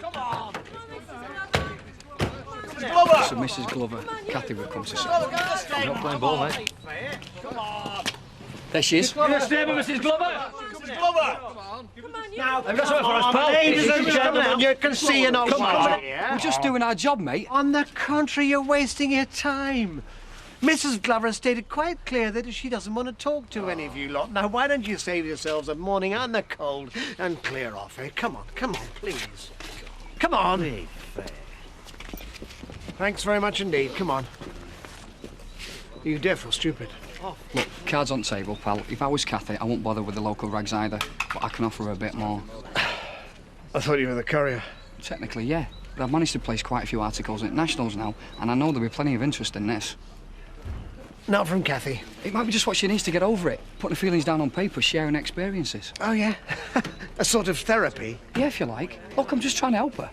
Come on! So Mrs. Glover, Kathy will come to see you. I'm not playing ball, mate. Come on! There she is. You're stay with Mrs. Glover! Mrs. Glover! Come on! Now, that's what for us, pal. Ladies and gentlemen, you can see you're not watching. We're just doing our job, mate. On the contrary, you're wasting your time. Mrs. Glover has stated quite clear that she doesn't want to talk to any of you lot. Now, why don't you save yourselves a morning out in the cold and clear off, eh? Come on, please. Come on. Thanks very much indeed. Come on. You deaf or stupid? Look, cards on the table, pal. If I was Kathy, I wouldn't bother with the local rags either. But I can offer her a bit more. I thought you were the courier. Technically, yeah. But I've managed to place quite a few articles in Nationals now, and I know there'll be plenty of interest in this. Not from Kathy. It might be just what she needs to get over it. Putting her feelings down on paper, sharing experiences. Oh, yeah? A sort of therapy? Yeah, if you like. Look, I'm just trying to help her.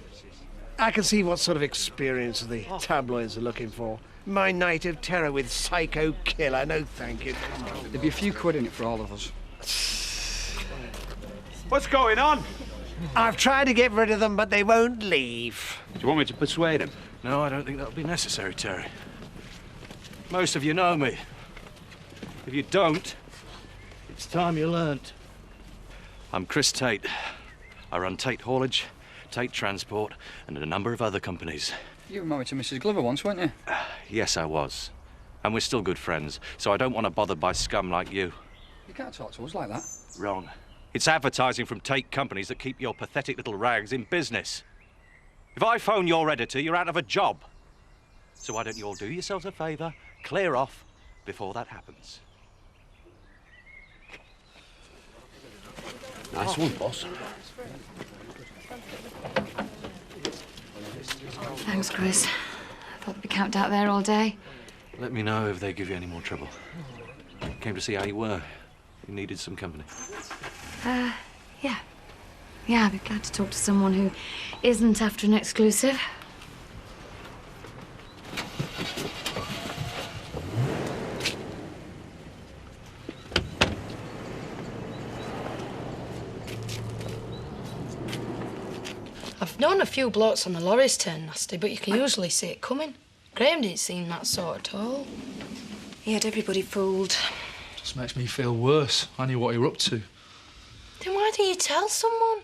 I can see what sort of experience the tabloids are looking for. My night of terror with Psycho Killer. No, thank you. There'd be a few quid in it for all of us. What's going on? I've tried to get rid of them, but they won't leave. Do you want me to persuade him? No, I don't think that'll be necessary, Terry. Most of you know me. If you don't, it's time you learnt. I'm Chris Tate. I run Tate Haulage, Tate Transport, and a number of other companies. You were married to Mrs. Glover once, weren't you? Yes, I was. And we're still good friends, so I don't want to bother by scum like you. You can't talk to us like that. Wrong. It's advertising from Tate companies that keep your pathetic little rags in business. If I phone your editor, you're out of a job. So why don't you all do yourselves a favour, clear off before that happens? Nice one, boss. Thanks, Chris. I thought they'd be camped out there all day. Let me know if they give you any more trouble. Came to see how you were. You needed some company. Yeah. Yeah, I'd be glad to talk to someone who isn't after an exclusive. I've known a few blokes on the lorries turn nasty, but you can usually see it coming. Graham didn't seem that sort at all. He had everybody fooled. Just makes me feel worse. I knew what you were up to. Then why didn't you tell someone?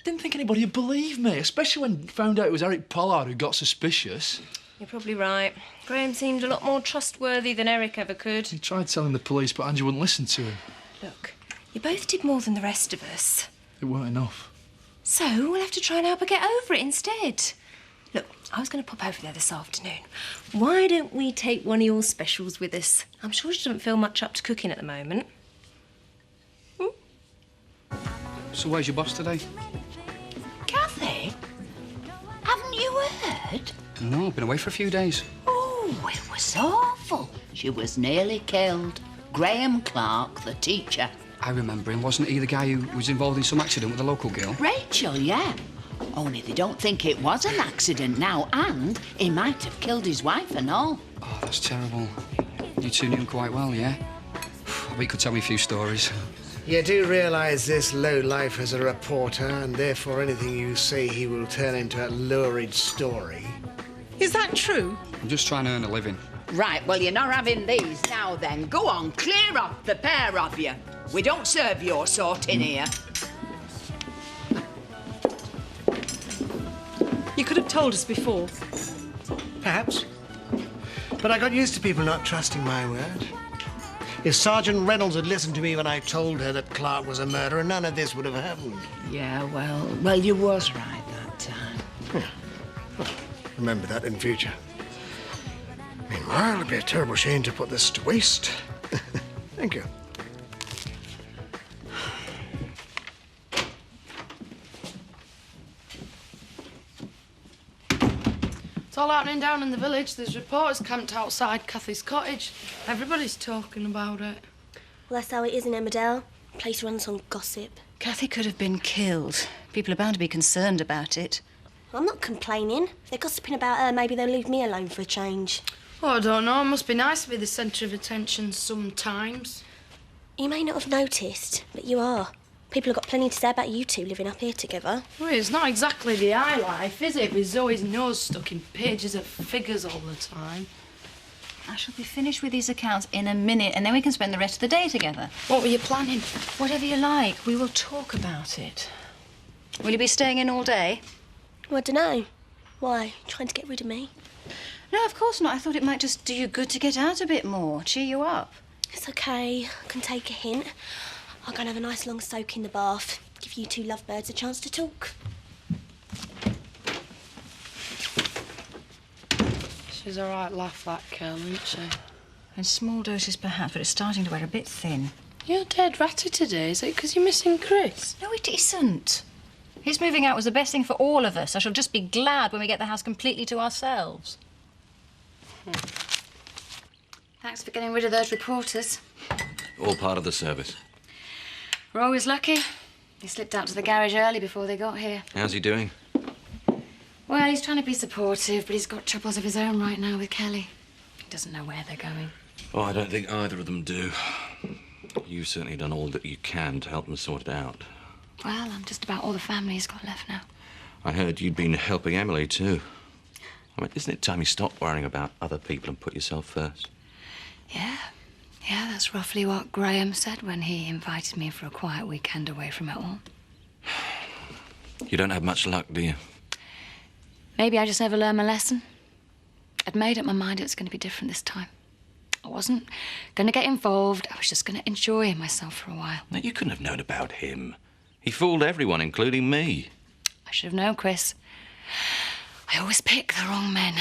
Didn't think anybody would believe me, especially when I found out it was Eric Pollard who got suspicious. You're probably right. Graham seemed a lot more trustworthy than Eric ever could. He tried telling the police, but Angie wouldn't listen to him. Look, you both did more than the rest of us. It weren't enough. So we'll have to try and help her get over it instead. Look, I was going to pop over there this afternoon. Why don't we take one of your specials with us? I'm sure she doesn't feel much up to cooking at the moment. So where's your boss today? Kathy? Haven't you heard? No, I've been away for a few days. Oh, it was awful. She was nearly killed. Graham Clark, the teacher. I remember him. Wasn't he the guy who was involved in some accident with a local girl? Rachel, yeah. Only they don't think it was an accident now, and he might have killed his wife and all. Oh, that's terrible. You two knew him quite well, yeah? I bet you could tell me a few stories. You do realise this lowlife is a reporter, and therefore anything you say he will turn into a lurid story. Is that true? I'm just trying to earn a living. Right, well, you're not having these now then. Go on, clear off, the pair of you. We don't serve your sort in here. You could have told us before. Perhaps. But I got used to people not trusting my word. If Sergeant Reynolds had listened to me when I told her that Clark was a murderer, none of this would have happened. Yeah, well, you was right that time. Yeah. Well, remember that in future. Meanwhile, it'd be a terrible shame to put this to waste. Thank you. It's all happening down in the village. There's reporters camped outside Kathy's cottage. Everybody's talking about it. Well, that's how it is in Emmerdale. The place runs on gossip. Kathy could have been killed. People are bound to be concerned about it. I'm not complaining. If they're gossiping about her, maybe they'll leave me alone for a change. Oh, I don't know. It must be nice to be the centre of attention sometimes. You may not have noticed, but you are. People have got plenty to say about you two living up here together. Well, it's not exactly the high life, is it? With Zoe's nose stuck in pages of figures all the time. I shall be finished with these accounts in a minute, and then we can spend the rest of the day together. What were you planning? Whatever you like. We will talk about it. Will you be staying in all day? Well, I don't know. Why? Trying to get rid of me? No, of course not. I thought it might just do you good to get out a bit more, cheer you up. It's OK. I can take a hint. I'll go and have a nice long soak in the bath. Give you two lovebirds a chance to talk. She's a right laugh, that girl, isn't she? In small doses, perhaps, but it's starting to wear a bit thin. You're dead ratty today. Is it because you're missing Chris? No, it isn't. His moving out was the best thing for all of us. I shall just be glad when we get the house completely to ourselves. Thanks for getting rid of those reporters. All part of the service. We're always lucky. He slipped out to the garage early before they got here. How's he doing? Well, he's trying to be supportive, but he's got troubles of his own right now with Kelly. He doesn't know where they're going. Oh, I don't think either of them do. You've certainly done all that you can to help them sort it out. Well, I'm just about all the family's got left now. I heard you'd been helping Emily, too. I mean, isn't it time you stopped worrying about other people and put yourself first? Yeah. Yeah, that's roughly what Graham said when he invited me for a quiet weekend away from it all. You don't have much luck, do you? Maybe I just never learned my lesson. I'd made up my mind it was going to be different this time. I wasn't going to get involved. I was just going to enjoy myself for a while. Now, you couldn't have known about him. He fooled everyone, including me. I should have known, Chris. I always pick the wrong men.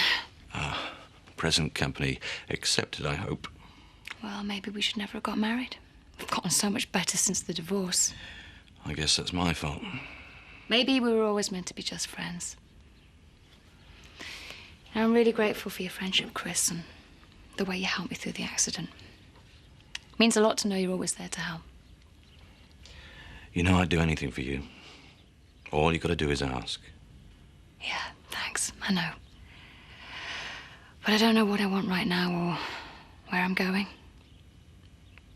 Ah, present company accepted, I hope. Well, maybe we should never have got married. We've gotten so much better since the divorce. I guess that's my fault. Maybe we were always meant to be just friends. And I'm really grateful for your friendship, Chris, and the way you helped me through the accident. It means a lot to know you're always there to help. You know I'd do anything for you. All you got to do is ask. Yeah, thanks. I know. But I don't know what I want right now or where I'm going.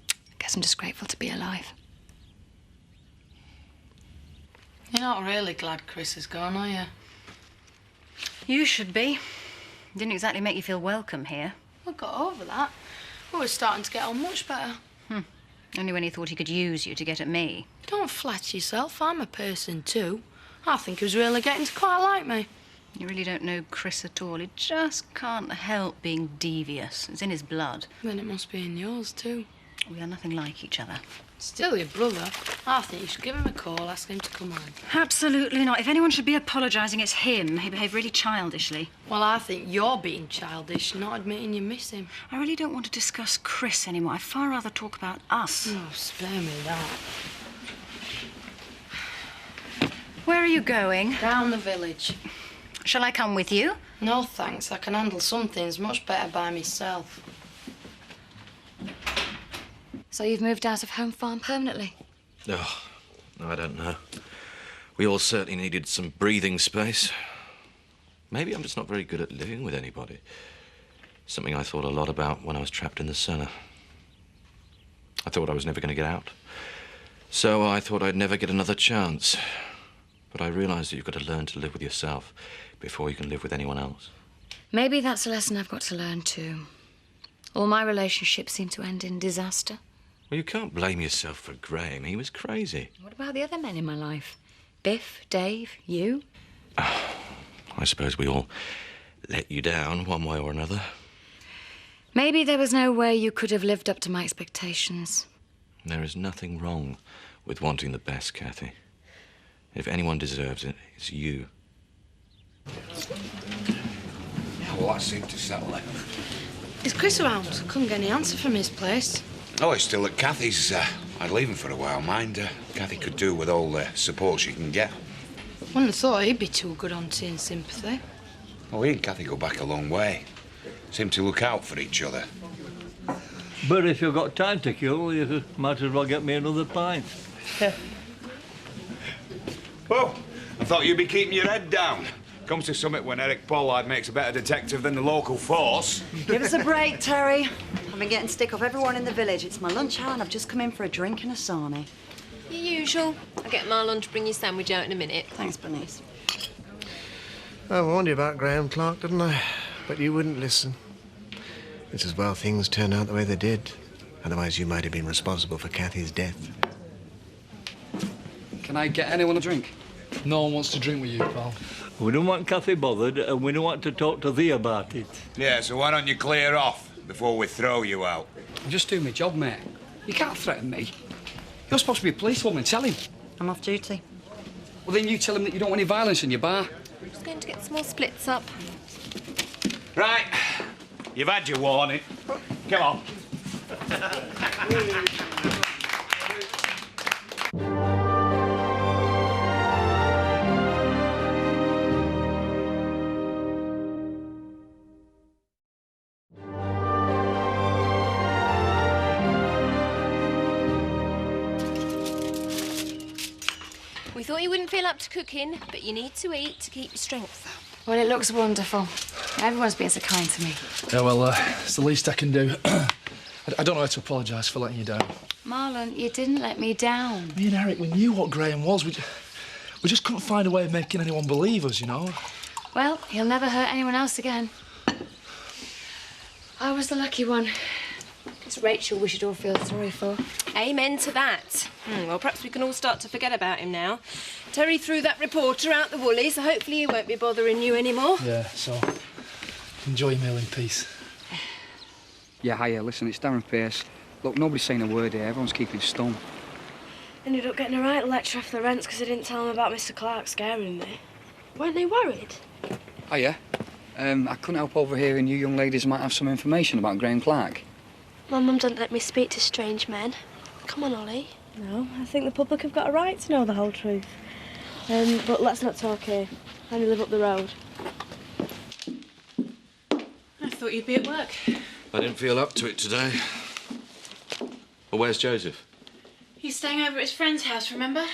I guess I'm just grateful to be alive. You're not really glad Chris is gone, are you? You should be. Didn't exactly make you feel welcome here. I got over that. We were starting to get on much better. Only when he thought he could use you to get at me. Don't flatter yourself. I'm a person too. I think he was really getting to quite like me. You really don't know Chris at all. He just can't help being devious. It's in his blood. Then it must be in yours too. We are nothing like each other. Still your brother. I think you should give him a call, ask him to come home. Absolutely not. If anyone should be apologising, it's him. He behaved really childishly. Well, I think you're being childish, not admitting you miss him. I really don't want to discuss Chris anymore. I'd far rather talk about us. Oh, spare me that. Where are you going? Down the village. Shall I come with you? No, thanks. I can handle some things much better by myself. So you've moved out of Home Farm permanently? Oh, I don't know. We all certainly needed some breathing space. Maybe I'm just not very good at living with anybody. Something I thought a lot about when I was trapped in the cellar. I thought I was never going to get out. So I thought I'd never get another chance. But I realised that you've got to learn to live with yourself before you can live with anyone else. Maybe that's a lesson I've got to learn too. All my relationships seem to end in disaster. Well, you can't blame yourself for Graham. He was crazy. What about the other men in my life? Biff, Dave, you? I suppose we all let you down one way or another. Maybe there was no way you could have lived up to my expectations. There is nothing wrong with wanting the best, Kathy. If anyone deserves it, it's you. Well, that seemed to settle it. Is Chris around? Couldn't get any answer from his place. Oh, he's still at Kathy's. I'd leave him for a while, mind. Kathy could do with all the support she can get. Wouldn't have thought he'd be too good on seeing sympathy. Oh, he and Kathy go back a long way. Seem to look out for each other. But if you've got time to kill, you might as well get me another pint. Well, I thought you'd be keeping your head down. Comes to summit when Eric Pollard makes a better detective than the local force. Give us a break, Terry. I've been getting stick off everyone in the village. It's my lunch hour and I've just come in for a drink and a sarnie. The usual. I'll get Marlon to bring your sandwich out in a minute. Thanks, Bernice. I warned you about Graham Clark, didn't I? But you wouldn't listen. It's as well things turned out the way they did. Otherwise, you might have been responsible for Kathy's death. Can I get anyone a drink? No one wants to drink with you, pal. We don't want Kathy bothered, and we don't want to talk to thee about it. Yeah, so why don't you clear off before we throw you out? I'm just doing my job, mate. You can't threaten me. You're supposed to be a policewoman. Tell him. I'm off duty. Well, then you tell him that you don't want any violence in your bar. I'm just going to get some more splits up. Right. You've had your warning. Come on. We thought you wouldn't feel up to cooking, but you need to eat to keep your strength. Well, it looks wonderful. Everyone's been so kind to me. Yeah, well, it's the least I can do. I don't know how to apologise for letting you down. Marlon, you didn't let me down. Me and Eric, we knew what Graham was. We just couldn't find a way of making anyone believe us, you know? Well, he'll never hurt anyone else again. I was the lucky one. It's Rachel we should all feel sorry for. Amen to that. Well, perhaps we can all start to forget about him now. Terry threw that reporter out the woolly, so hopefully he won't be bothering you anymore. Yeah, so enjoy your meal in peace. Yeah, hiya, listen, it's Darren Pearce. Look, nobody's saying a word here. Everyone's keeping stum. Ended up getting a right lecture off the rents because I didn't tell them about Mr. Clark scaring me. Weren't they worried? Hiya. I couldn't help overhearing you young ladies might have some information about Graham Clark. My mum doesn't let me speak to strange men. Come on, Ollie. No, I think the public have got a right to know the whole truth. But let's not talk here. I only live up the road. I thought you'd be at work. I didn't feel up to it today. Well, where's Joseph? He's staying over at his friend's house, remember?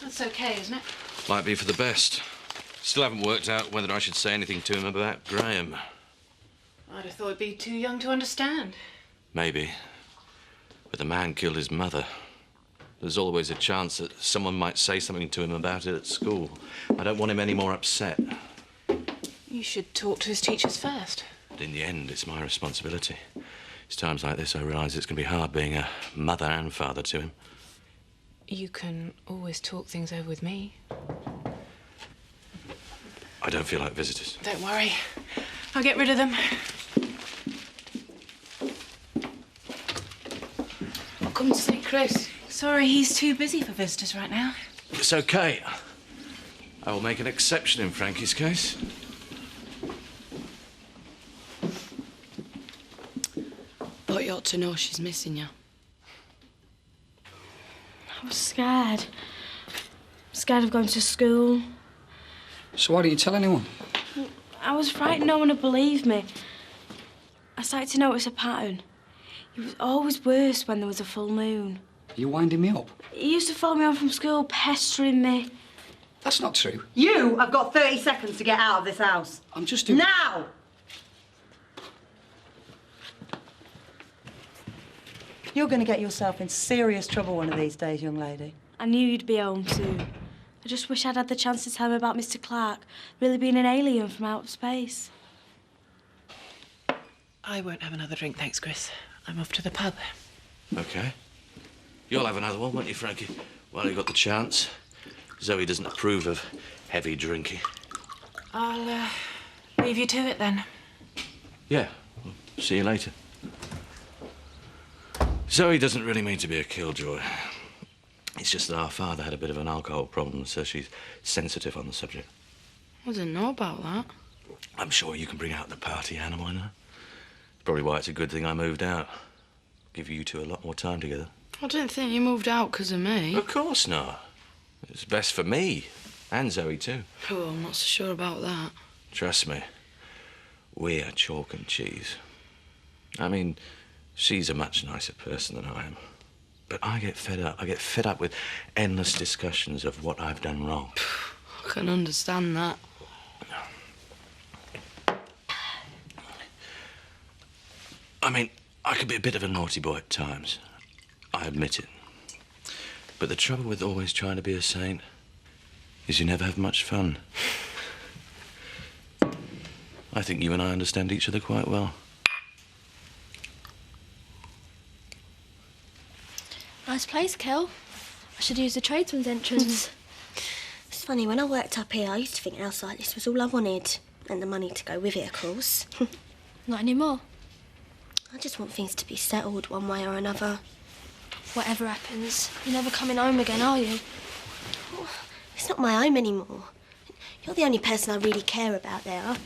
That's okay, isn't it? Might be for the best. Still haven't worked out whether I should say anything to him about Graham. I'd have thought he'd be too young to understand. Maybe. But the man killed his mother. There's always a chance that someone might say something to him about it at school. I don't want him any more upset. You should talk to his teachers first. But in the end, it's my responsibility. It's times like this I realise it's going to be hard being a mother and father to him. You can always talk things over with me. I don't feel like visitors. Don't worry. I'll get rid of them. I'll come to see Chris. Sorry, he's too busy for visitors right now. It's okay. I will make an exception in Frankie's case. Thought you ought to know she's missing you. I was scared. Scared of going to school. So why didn't you tell anyone? I was frightened no one would believe me. I started to notice a pattern. It was always worse when there was a full moon. Are you winding me up? He used to follow me home from school, pestering me. That's not true. You have got 30 seconds to get out of this house. I'm just doing... Now! You're going to get yourself in serious trouble one of these days, young lady. I knew you'd be home soon. I just wish I'd had the chance to tell him about Mr. Clark really being an alien from outer space. I won't have another drink, thanks, Chris. I'm off to the pub. OK. You'll have another one, won't you, Frankie? While you got the chance. Zoe doesn't approve of heavy drinking. I'll leave you to it then. Yeah. Well, see you later. Zoe doesn't really mean to be a killjoy. It's just that our father had a bit of an alcohol problem, so she's sensitive on the subject. I didn't know about that. I'm sure you can bring out the party animal in her. Probably why it's a good thing I moved out. Give you two a lot more time together. I didn't think you moved out because of me. Of course not. It's best for me. And Zoe, too. Oh, I'm not so sure about that. Trust me. We're chalk and cheese. I mean, she's a much nicer person than I am. But I get fed up. I get fed up with endless discussions of what I've done wrong. I can understand that. I mean, I could be a bit of a naughty boy at times. I admit it. But the trouble with always trying to be a saint is you never have much fun. I think you and I understand each other quite well. Nice place, Kel. I should use the tradesman's entrance. It's funny, when I worked up here, I used to think a house like this was all I wanted. And the money to go with it, of course. Not anymore. I just want things to be settled one way or another. Whatever happens, you're never coming home again, are you? Oh, it's not my home anymore. You're the only person I really care about there. I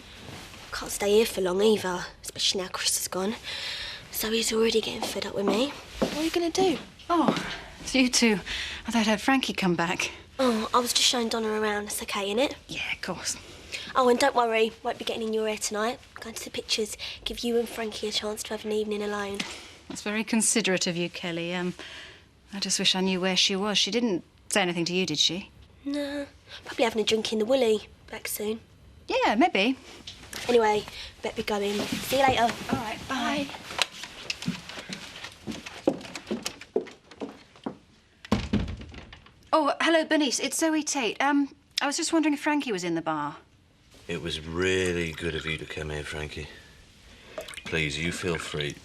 can't stay here for long either, especially now Chris is gone. So he's already getting fed up with me. What are you going to do? Oh, it's you two. I thought I'd had Frankie come back. Oh, I was just showing Donna around. It's okay, innit? Yeah, of course. Oh, and don't worry, won't be getting in your hair tonight. Going to the pictures, give you and Frankie a chance to have an evening alone. That's very considerate of you, Kelly. I just wish I knew where she was. She didn't say anything to you, did she? No, probably having a drink in the Woolly. Back soon. Yeah, maybe. Anyway, better be going. See you later. All right, bye. Oh, hello, Bernice. It's Zoe Tate. I was just wondering if Frankie was in the bar. It was really good of you to come here, Frankie. Please, you feel free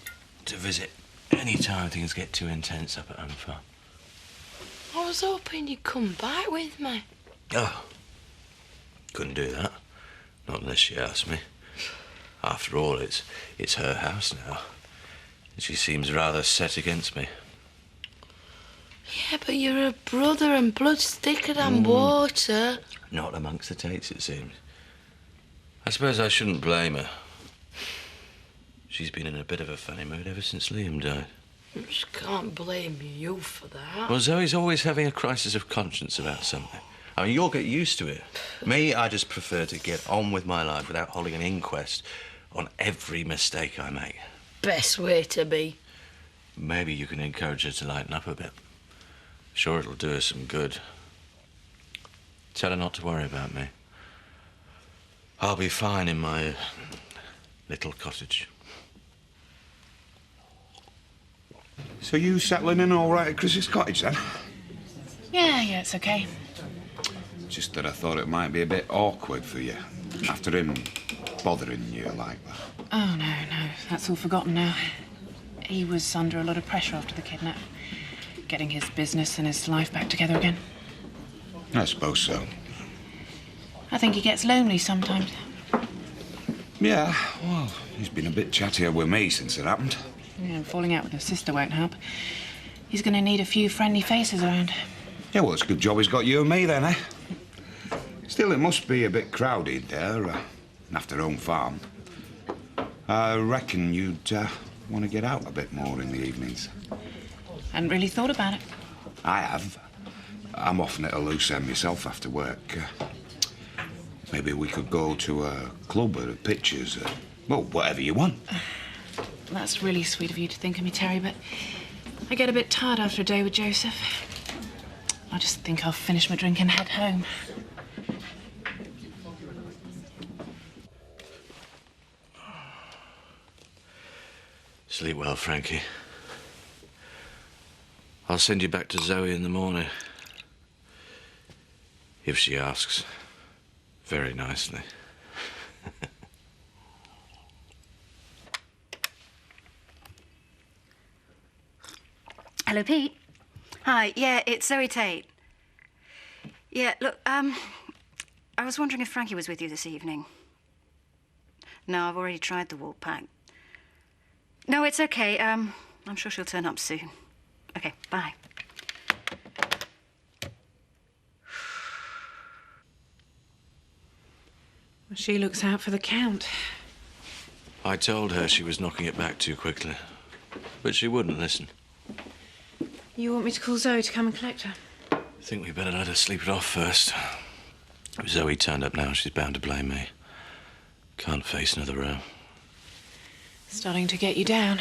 to visit any time things get too intense up at Home Farm. I was hoping you'd come back with me. Oh, couldn't do that. Not unless she asked me. After all, it's her house now. She seems rather set against me. Yeah, but you're a brother and blood's thicker than water. Not amongst the Tates, it seems. I suppose I shouldn't blame her. She's been in a bit of a funny mood ever since Liam died. I just can't blame you for that. Well, Zoe's always having a crisis of conscience about something. I mean, you'll get used to it. Me, I just prefer to get on with my life without holding an inquest on every mistake I make. Best way to be. Maybe you can encourage her to lighten up a bit. Sure, it'll do her some good. Tell her not to worry about me. I'll be fine in my little cottage. So you settling in all right at Chris's cottage, then? Yeah, it's okay. Just that I thought it might be a bit awkward for you, after him bothering you like that. Oh, no, that's all forgotten now. He was under a lot of pressure after the kidnap. Getting his business and his life back together again. I suppose so. I think he gets lonely sometimes. Yeah, well, he's been a bit chattier with me since it happened. Yeah, falling out with his sister won't help. He's going to need a few friendly faces around. Yeah, well, it's a good job he's got you and me then, eh? Still, it must be a bit crowded there, after Home Farm. I reckon you'd want to get out a bit more in the evenings. Hadn't really thought about it. I have. I'm often at a loose end myself after work. Maybe we could go to a club or pictures, well, whatever you want. That's really sweet of you to think of me, Terry, but I get a bit tired after a day with Joseph. I just think I'll finish my drink and head home. Sleep well, Frankie. I'll send you back to Zoe in the morning. If she asks. Very nicely. Hello, Pete. Hi, yeah, it's Zoe Tate. Yeah, look, I was wondering if Frankie was with you this evening. No, I've already tried the walk pack. No, it's okay. I'm sure she'll turn up soon. Okay, bye. Well, she looks out for the Count. I told her she was knocking it back too quickly, but she wouldn't listen. You want me to call Zoe to come and collect her? I think we better let her sleep it off first. If Zoe turned up now, she's bound to blame me. Can't face another row. Starting to get you down.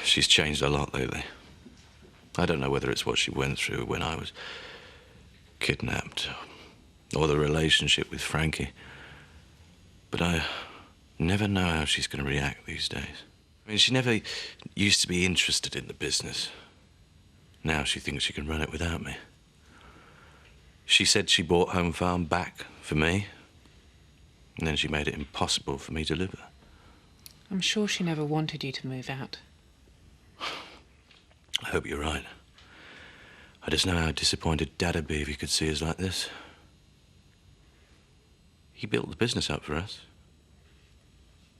She's changed a lot lately. I don't know whether it's what she went through when I was kidnapped or the relationship with Frankie. But I never know how she's going to react these days. I mean, she never used to be interested in the business. Now she thinks she can run it without me. She said she bought Home Farm back for me, and then she made it impossible for me to live there. I'm sure she never wanted you to move out. I hope you're right. I just know how disappointed Dad'd be if he could see us like this. He built the business up for us.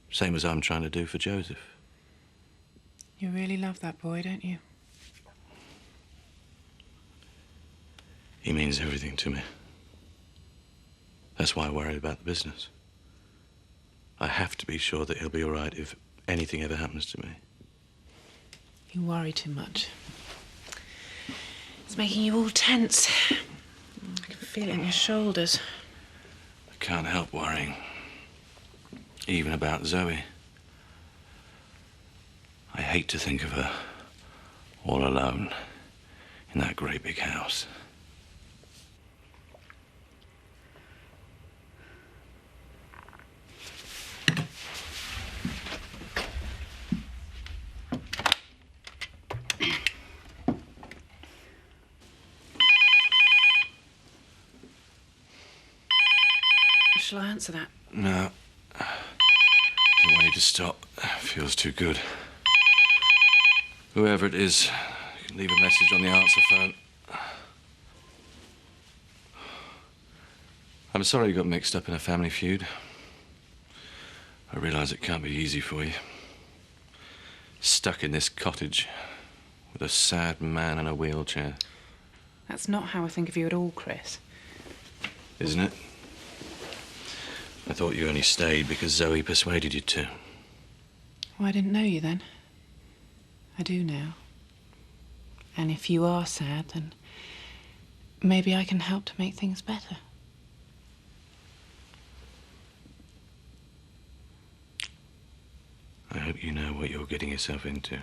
Same as I'm trying to do for Joseph. You really love that boy, don't you? He means everything to me. That's why I worry about the business. I have to be sure that he'll be all right if anything ever happens to me. You worry too much. It's making you all tense. I can feel it in your shoulders. I can't help worrying. Even about Zoe. I hate to think of her all alone in that great big house. Shall I answer that? No. Don't want you to stop. Feels too good. Whoever it is, you can leave a message on the answer phone. I'm sorry you got mixed up in a family feud. I realise it can't be easy for you. Stuck in this cottage with a sad man in a wheelchair. That's not how I think of you at all, Chris. Isn't it? I thought you only stayed because Zoe persuaded you to. Well, I didn't know you then. I do now. And if you are sad, then maybe I can help to make things better. I hope you know what you're getting yourself into.